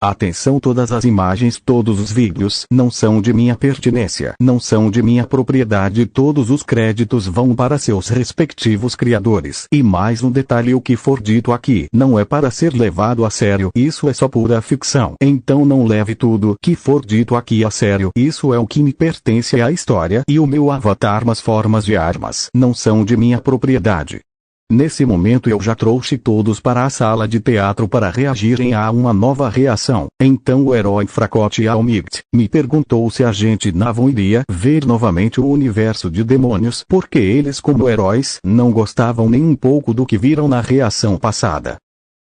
Atenção, todas as imagens, todos os vídeos não são de minha pertinência, não são de minha propriedade, todos os créditos vão para seus respectivos criadores. E mais um detalhe, o que for dito aqui não é para ser levado a sério, isso é só pura ficção. Então não leve tudo que for dito aqui a sério, isso é o que me pertence à história e o meu avatar, mas formas de armas não são de minha propriedade. Nesse momento eu já trouxe todos para a sala de teatro para reagirem a uma nova reação. Então o herói Fracote Almigt me perguntou se a gente não iria ver novamente o universo de demônios, porque eles, como heróis, não gostavam nem um pouco do que viram na reação passada.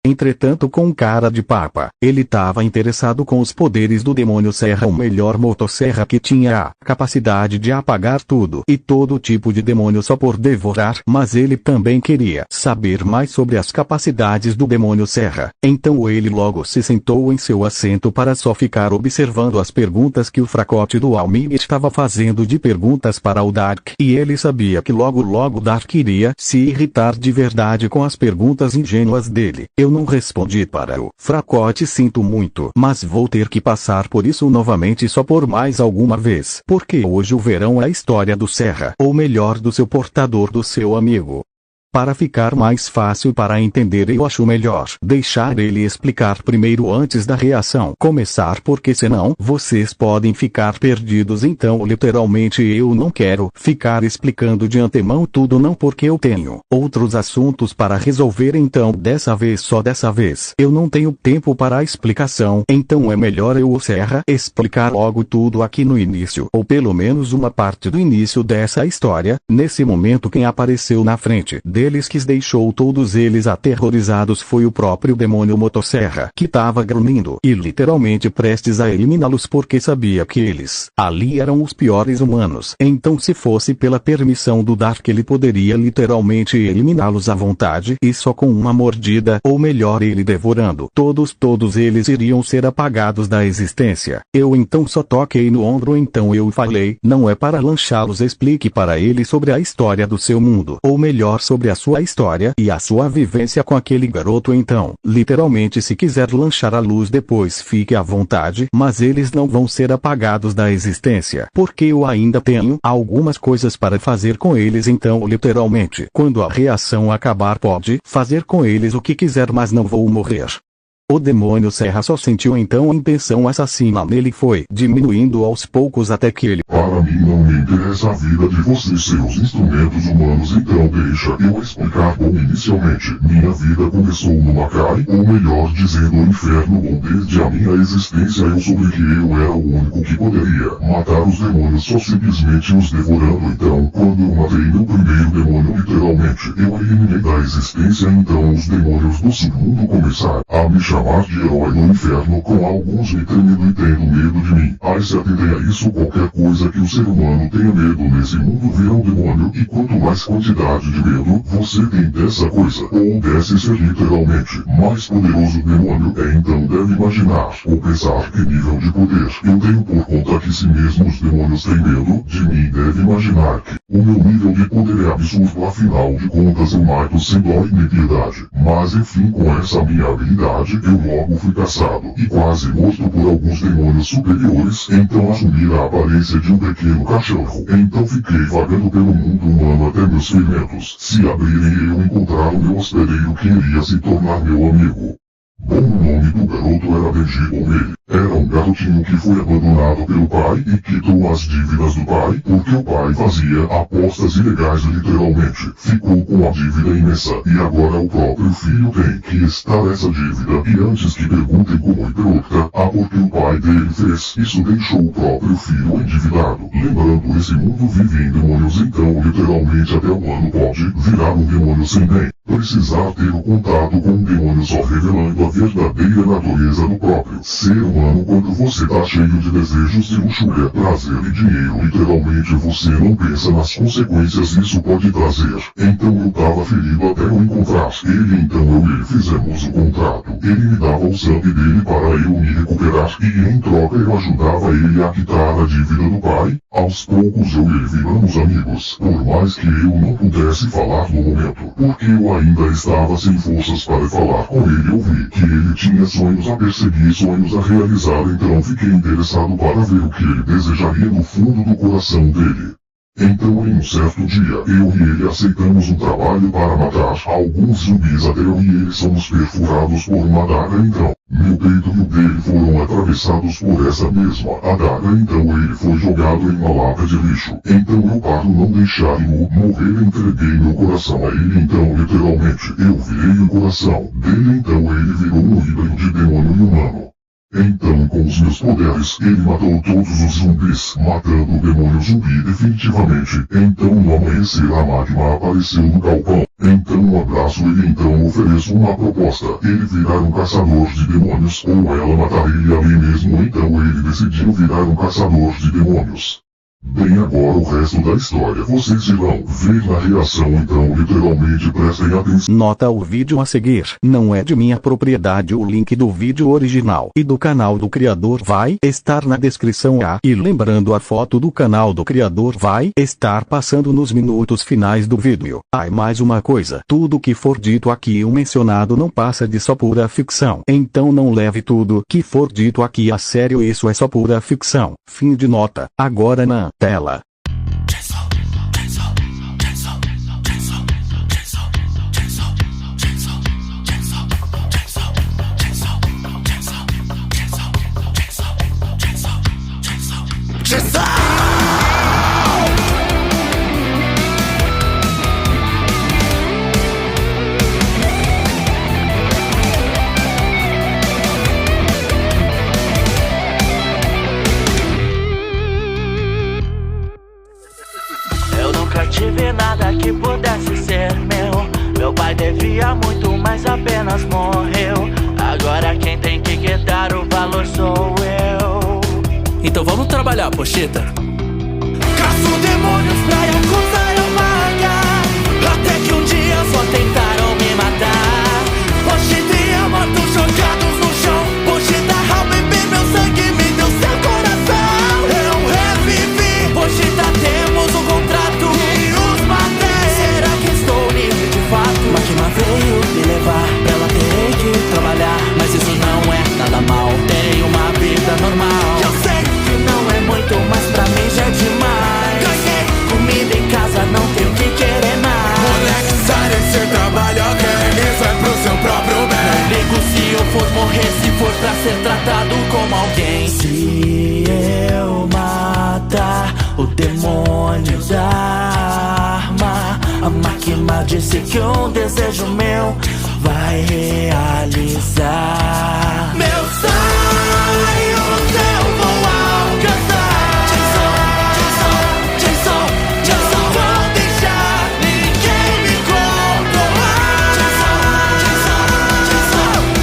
Entretanto, com cara de papa, ele estava interessado com os poderes do demônio Serra, o melhor motosserra que tinha a capacidade de apagar tudo e todo tipo de demônio só por devorar, mas ele também queria saber mais sobre as capacidades do demônio Serra. Então ele logo se sentou em seu assento para só ficar observando as perguntas que o Fracote do Almigt estava fazendo de perguntas para o Dark, e ele sabia que logo Dark iria se irritar de verdade com as perguntas ingênuas dele. Eu não respondi para o Fracote, sinto muito, mas vou ter que passar por isso novamente só por mais alguma vez, porque hoje o verão é a história do Serra, ou melhor, do seu portador, do seu amigo. Para ficar mais fácil para entender, eu acho melhor deixar ele explicar primeiro antes da reação começar, porque senão vocês podem ficar perdidos. Então literalmente eu não quero ficar explicando de antemão tudo, não, porque eu tenho outros assuntos para resolver. Então dessa vez eu não tenho tempo para a explicação, então é melhor eu, o Serra, explicar logo tudo aqui no início, ou pelo menos uma parte do início dessa história. Nesse momento quem apareceu na frente deles, que deixou todos eles aterrorizados, foi o próprio demônio motosserra, que estava grunhindo e literalmente prestes a eliminá-los, porque sabia que eles ali eram os piores humanos. Então se fosse pela permissão do Dark, ele poderia literalmente eliminá-los à vontade e só com uma mordida, ou melhor, ele devorando todos eles iriam ser apagados da existência. Eu então só toquei no ombro, então eu falei, não é para lanchá-los, explique para ele sobre a história do seu mundo, ou melhor, sobre a sua história e a sua vivência com aquele garoto. Então, literalmente, se quiser lanchar a luz depois, fique à vontade, mas eles não vão ser apagados da existência, porque eu ainda tenho algumas coisas para fazer com eles. Então literalmente, quando a reação acabar, pode fazer com eles o que quiser, mas não vou morrer. O demônio Serra só sentiu então a intenção assassina nele, foi diminuindo aos poucos até que ele... Para mim não me interessa a vida de vocês, seus instrumentos humanos, então deixa eu explicar. Bom, inicialmente, minha vida começou no Macai, ou melhor dizendo, o inferno. Bom, desde a minha existência eu soube que eu era o único que poderia matar os demônios, só simplesmente os devorando. Então, quando eu matei meu primeiro demônio, literalmente, eu eliminei da existência. Então os demônios do submundo começaram a me chamar de herói no inferno, com alguns me temendo e tendo medo de mim. Mas se atendem a isso, qualquer coisa que o ser humano tenha medo nesse mundo vira um demônio, e quanto mais quantidade de medo você tem dessa coisa, ou desse ser literalmente mais poderoso demônio é, então deve imaginar ou pensar que nível de poder eu tenho, por conta que se mesmo os demônios têm medo de mim, deve imaginar que o meu nível de poder é absurdo. Afinal de contas eu mato sem dó e nem piedade. Mas enfim, com essa minha habilidade eu logo fui caçado e quase morto por alguns demônios superiores. Então assumi a aparência de um pequeno cachorro. Então fiquei vagando pelo mundo humano até meus ferimentos se abrirem e eu encontrar o meu hospedeiro, que iria se tornar meu amigo. Bom, o nome do garoto era Benji. Bom, ele era um garotinho que foi abandonado pelo pai e quitou as dívidas do pai, porque o pai fazia apostas ilegais literalmente. Ficou com a dívida imensa e agora o próprio filho tem que estar essa dívida. E antes que perguntem como hipócrita, porque o pai dele fez isso, deixou o próprio filho endividado. Lembrando, esse mundo vive em demônios, então literalmente até um ano pode virar um demônio sem nem precisar ter o contato com um demônio, só revelando a verdadeira natureza do próprio ser humano. Quando você tá cheio de desejos de luxúria, prazer e dinheiro, literalmente você não pensa nas consequências isso pode trazer. Então eu tava ferido até eu encontrar ele, então eu e ele fizemos o contrato. Ele me dava o sangue dele para eu me recuperar matar, e em troca eu ajudava ele a quitar a dívida do pai. Aos poucos eu e ele viramos amigos, por mais que eu não pudesse falar no momento, porque eu ainda estava sem forças para falar com ele. Eu vi que ele tinha sonhos a perseguir, sonhos a realizar, então fiquei interessado para ver o que ele desejaria no fundo do coração dele. Então em um certo dia, eu e ele aceitamos um trabalho para matar alguns zumbis. Até eu e ele somos perfurados por uma adaga. Então, meu peito e o dele foram atravessados por essa mesma adaga. Então ele foi jogado em uma lata de lixo. Então eu, para não deixá-lo morrer, entreguei meu coração a ele. Então literalmente, eu virei o coração dele. Então ele virou um híbrido de demônio e humano. Então com os meus poderes, ele matou todos os zumbis, matando o demônio zumbi definitivamente. Então no amanhecer a máquina apareceu no galpão. Então um abraço ele, então ofereço uma proposta. Ele virar um caçador de demônios, ou ela matar ele ali mesmo. Então ele decidiu virar um caçador de demônios. Bem, agora o resto da história vocês irão ver na reação, então literalmente prestem atenção. Nota: o vídeo a seguir não é de minha propriedade. O link do vídeo original e do canal do criador vai estar na descrição. E lembrando, a foto do canal do criador vai estar passando nos minutos finais do vídeo. E mais uma coisa, tudo que for dito aqui ou mencionado não passa de só pura ficção. Então não leve tudo que for dito aqui a sério, isso é só pura ficção. Fim de nota. Agora na tela. Tive nada que pudesse ser meu. Meu pai devia muito, mas apenas morreu. Agora quem tem que dar o valor sou eu. Então vamos trabalhar, pochita. Caço demônios pra Yakuza eu pagar. Até que um dia só tentaram me matar. Pochita e eu mortos jogados no chão. Pochita ao beber meu sangue me deu seu coração. Eu revivi. Pochita, temos um contrato. Será que estou livre de fato? Máquina veio me levar, pra ela terei que trabalhar. Mas isso não é nada mal, terei uma vida normal. Eu sei que não é muito, mas pra mim já é demais. Ganhei comida em casa, não tenho que querer mais. Moleque, sai desse trabalho, ok? Isso é pro seu próprio bem. Não ligo se eu for morrer, se for pra ser tratado como alguém. Se eu matar o demônio da arma, a máquina disse que um desejo meu vai realizar. Meu sonho eu vou alcançar. Jason, vou deixar ninguém me controlar.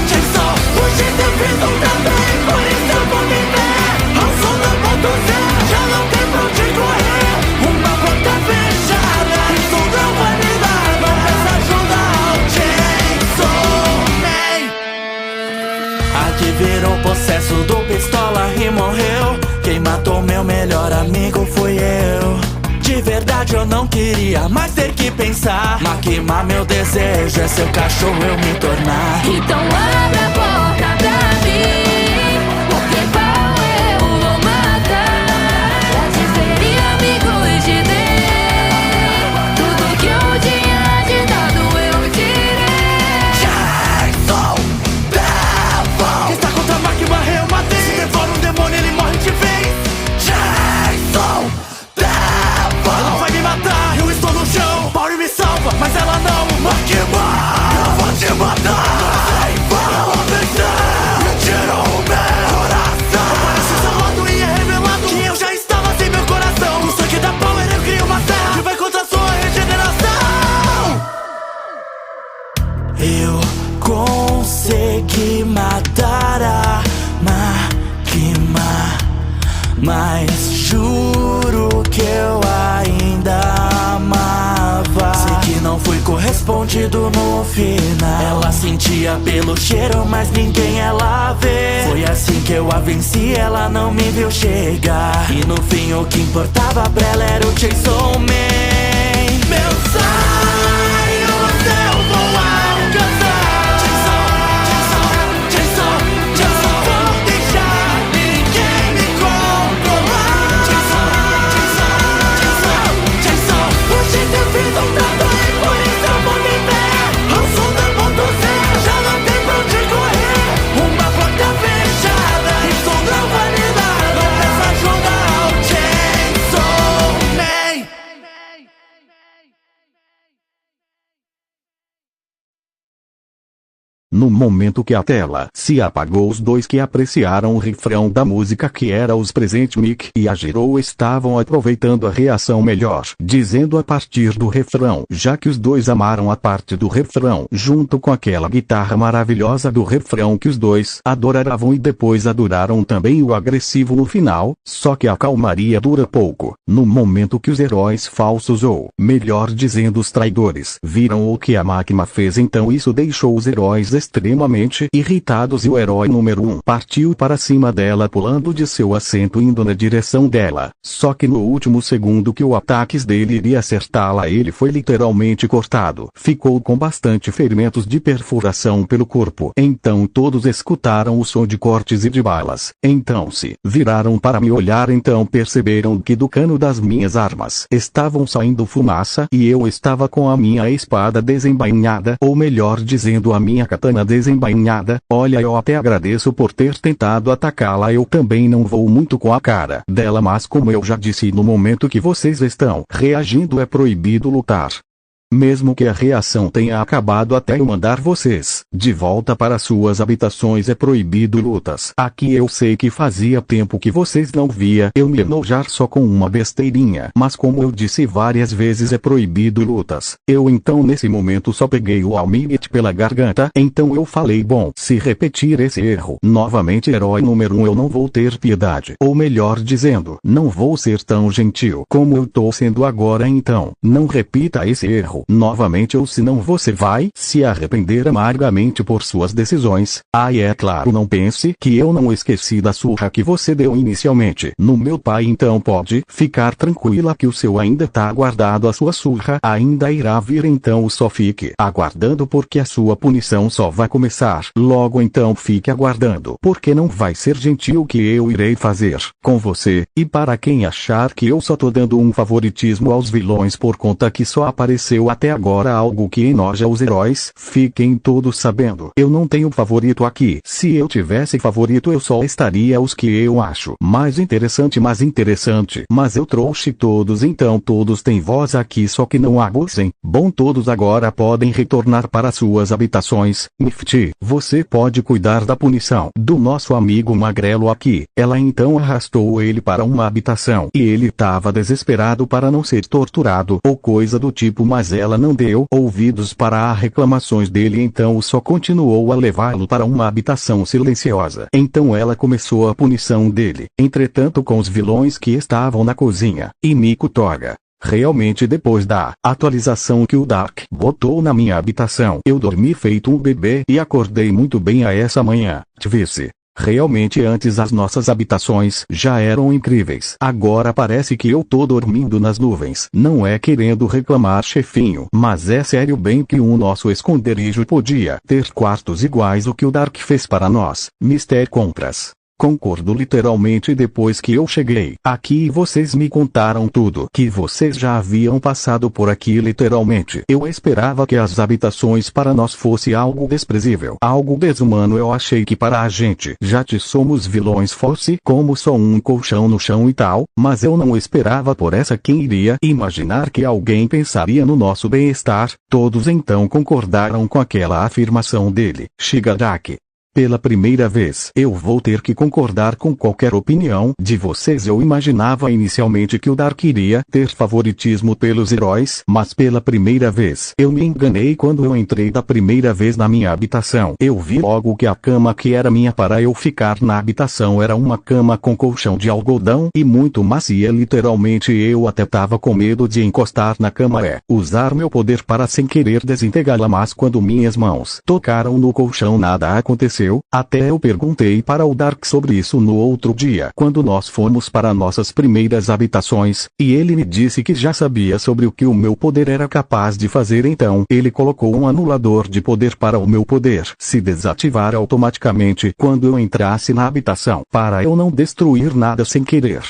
Jason, hoje devido também, por isso eu vou viver. Ao som da motosserra, já não tem pra onde correr. Uma porta fechada, isso não vai me dar. Não peça ajuda ao Jason Man. Aqui virou possesso do pistola e morreu. Quem matou meu melhor amigo fui eu. De verdade eu não queria mais ter que pensar. Maquimar meu desejo é seu cachorro eu me tornar. Então abre a porta pra mim, porque qual eu vou matar. Pra te ser amigos de Deus, tudo que eu tinha te dado eu tirei. Jason Devil. Está contra a máquina, eu matei. Se devora um demônio, ele morre de vez. Jason Devil. Ela vai me matar, eu estou no chão. Pauli me salva, mas ela não. Máquina, eu vou te matar. Ela vencer, me tirou o meu coração. Aparece salvado e é revelado que eu já estava sem meu coração. O sangue da Power eu crio uma terra que vai contra a sua regeneração. Eu consegui matar a máquina, mas juro que eu ainda amava. Sei que não fui correspondido, respondido no final. Ela sentia pelo cheiro, mas ninguém ela vê. Foi assim que eu a venci, ela não me viu chegar. E no fim o que importava pra ela era o Chainsaw Man. Meu sonho eu vou alcançar. Chainsaw, Chainsaw, Chainsaw, vou deixar ninguém me controlar. Chainsaw, Chainsaw, Chainsaw, hoje eu fiz um trato e por isso eu vou viver. Ao som da motosserra já não tem pra onde correr. Uma porta fechada, estou na vanidade. Não peça ajuda ao Chainsaw Man. No momento que a tela se apagou, os dois que apreciaram o refrão da música, que era os presentes Mick e a Jiro, estavam aproveitando a reação melhor, dizendo a partir do refrão, já que os dois amaram a parte do refrão, junto com aquela guitarra maravilhosa do refrão que os dois adoravam, e depois adoraram também o agressivo no final, só que a calmaria dura pouco. No momento que os heróis falsos, ou melhor dizendo os traidores, viram o que a máquina fez, então isso deixou os heróis extremamente irritados, e o herói número 1 partiu para cima dela, pulando de seu assento indo na direção dela. Só que no último segundo que o ataque dele iria acertá-la, ele foi literalmente cortado. Ficou com bastante ferimentos de perfuração pelo corpo. Então todos escutaram o som de cortes e de balas. Então se viraram para me olhar, então perceberam que do cano das minhas armas estavam saindo fumaça, e eu estava com a minha espada desembainhada, ou melhor dizendo, a minha katana desembainhada. Olha, eu até agradeço por ter tentado atacá-la. Eu também não vou muito com a cara dela, mas como eu já disse, no momento que vocês estão reagindo é proibido lutar. Mesmo que a reação tenha acabado, até eu mandar vocês de volta para suas habitações é proibido lutas. Aqui eu sei que fazia tempo que vocês não via eu me enojar só com uma besteirinha, mas como eu disse várias vezes, é proibido lutas. Eu então nesse momento só peguei o Almimit pela garganta, então eu falei, bom, se repetir esse erro novamente, herói número 1, eu não vou ter piedade, ou melhor dizendo, não vou ser tão gentil como eu tô sendo agora, então não repita esse erro novamente, ou senão você vai se arrepender amargamente por suas decisões. E é claro, não pense que eu não esqueci da surra que você deu inicialmente no meu pai, então pode ficar tranquila que o seu ainda tá guardado, a sua surra ainda irá vir, então só fique aguardando, porque a sua punição só vai começar logo, então fique aguardando, porque não vai ser gentil o que eu irei fazer com você. E para quem achar que eu só tô dando um favoritismo aos vilões por conta que só apareceu até agora algo que enoja os heróis, fiquem todos sabendo, eu não tenho favorito aqui. Se eu tivesse favorito, eu só estaria os que eu acho mais interessante, mas eu trouxe todos, então todos têm voz aqui, só que não abusem. Bom, todos agora podem retornar para suas habitações. Mifty, você pode cuidar da punição do nosso amigo magrelo aqui. Ela então arrastou ele para uma habitação, e ele estava desesperado para não ser torturado ou coisa do tipo, mas ela não deu ouvidos para as reclamações dele, então só continuou a levá-lo para uma habitação silenciosa. Então ela começou a punição dele, entretanto com os vilões que estavam na cozinha, e Miko Toga. Realmente, depois da atualização que o Dark botou na minha habitação, eu dormi feito um bebê e acordei muito bem a essa manhã. Vice. Realmente antes as nossas habitações já eram incríveis. Agora parece que eu tô dormindo nas nuvens. Não é querendo reclamar, chefinho, mas é sério, bem que o nosso esconderijo podia ter quartos iguais o que o Dark fez para nós. Mister Compras. Concordo literalmente. Depois que eu cheguei aqui e vocês me contaram tudo que vocês já haviam passado por aqui, literalmente eu esperava que as habitações para nós fosse algo desprezível, algo desumano. Eu achei que para a gente, já que somos vilões, fosse como só um colchão no chão e tal, mas eu não esperava por essa. Quem iria imaginar que alguém pensaria no nosso bem-estar? Todos então concordaram com aquela afirmação dele. Shigaraki. Pela primeira vez, eu vou ter que concordar com qualquer opinião de vocês. Eu imaginava inicialmente que o Dark iria ter favoritismo pelos heróis, mas pela primeira vez, eu me enganei quando eu entrei da primeira vez na minha habitação. Eu vi logo que a cama que era minha para eu ficar na habitação era uma cama com colchão de algodão e muito macia. Literalmente eu até tava com medo de encostar na cama usar meu poder para sem querer desintegrá-la, mas quando minhas mãos tocaram no colchão nada aconteceu. Até eu perguntei para o Dark sobre isso no outro dia, quando nós fomos para nossas primeiras habitações, e ele me disse que já sabia sobre o que o meu poder era capaz de fazer. Então ele colocou um anulador de poder para o meu poder se desativar automaticamente quando eu entrasse na habitação, para eu não destruir nada sem querer.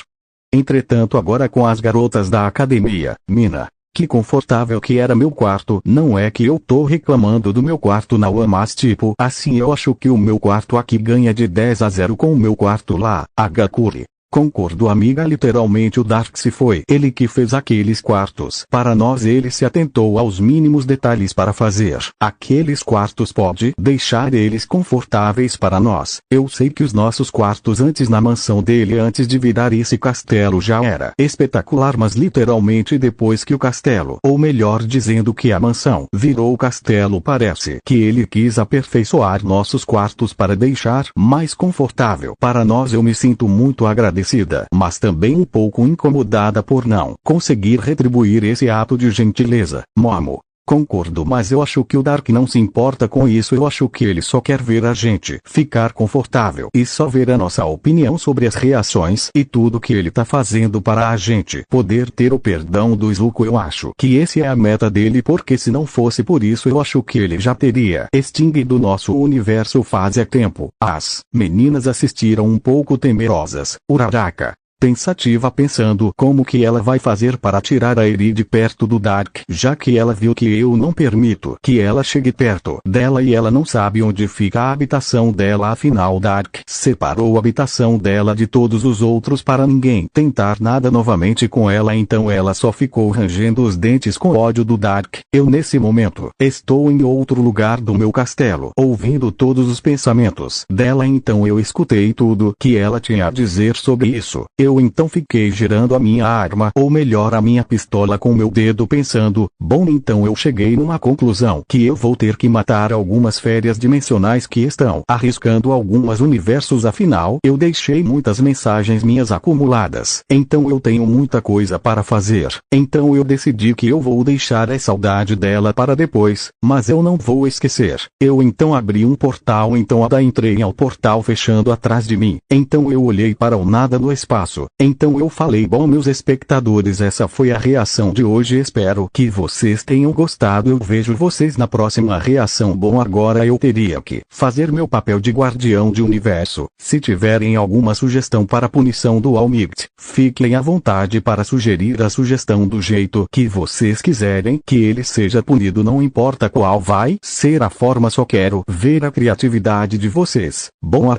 Entretanto, agora com as garotas da academia, Mina, que confortável que era meu quarto. Não é que eu tô reclamando do meu quarto não, mas tipo assim eu acho que o meu quarto aqui ganha de 10-0 com o meu quarto lá, Hagakure. Concordo, amiga. Literalmente o Dark se foi. Ele que fez aqueles quartos para nós. Ele se atentou aos mínimos detalhes para fazer aqueles quartos. Pode deixar eles confortáveis para nós. Eu sei que os nossos quartos antes na mansão dele, antes de virar esse castelo, já era espetacular, mas literalmente depois que o castelo, ou melhor dizendo que a mansão, virou o castelo, parece que ele quis aperfeiçoar nossos quartos para deixar mais confortável para nós. Eu me sinto muito agradecido, mas também um pouco incomodada por não conseguir retribuir esse ato de gentileza. Momo. Concordo, mas eu acho que o Dark não se importa com isso. Eu acho que ele só quer ver a gente ficar confortável e só ver a nossa opinião sobre as reações e tudo que ele tá fazendo para a gente poder ter o perdão do Zuko. Eu acho que esse é a meta dele, porque se não fosse por isso eu acho que ele já teria extinguido nosso universo faz tempo. As meninas assistiram um pouco temerosas. Uraraka, pensativa, pensando como que ela vai fazer para tirar a Eri de perto do Dark, já que ela viu que eu não permito que ela chegue perto dela e ela não sabe onde fica a habitação dela. Afinal, Dark separou a habitação dela de todos os outros para ninguém tentar nada novamente com ela, então ela só ficou rangendo os dentes com ódio do Dark. Eu nesse momento estou em outro lugar do meu castelo, ouvindo todos os pensamentos dela, então eu escutei tudo que ela tinha a dizer sobre isso. Eu então fiquei girando a minha arma, ou melhor a minha pistola, com meu dedo, pensando, bom, então eu cheguei numa conclusão que eu vou ter que matar algumas férias dimensionais que estão arriscando alguns universos. Afinal, eu deixei muitas mensagens minhas acumuladas, então eu tenho muita coisa para fazer. Então eu decidi que eu vou deixar a saudade dela para depois, mas eu não vou esquecer. Eu então abri um portal, então entrei ao portal fechando atrás de mim. Então eu olhei para o nada no espaço. Então eu falei, bom, meus espectadores, essa foi a reação de hoje. Espero que vocês tenham gostado. Eu vejo vocês na próxima reação. Bom, agora eu teria que fazer meu papel de guardião de universo. Se tiverem alguma sugestão para a punição do Almighty, fiquem à vontade para sugerir a sugestão do jeito que vocês quiserem que ele seja punido. Não importa qual vai ser a forma, só quero ver a criatividade de vocês. Bom,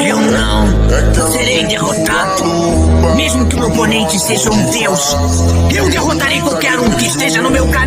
Eu não serei derrotado. Mesmo que o oponente seja um deus, eu derrotarei qualquer um que esteja no meu caminho.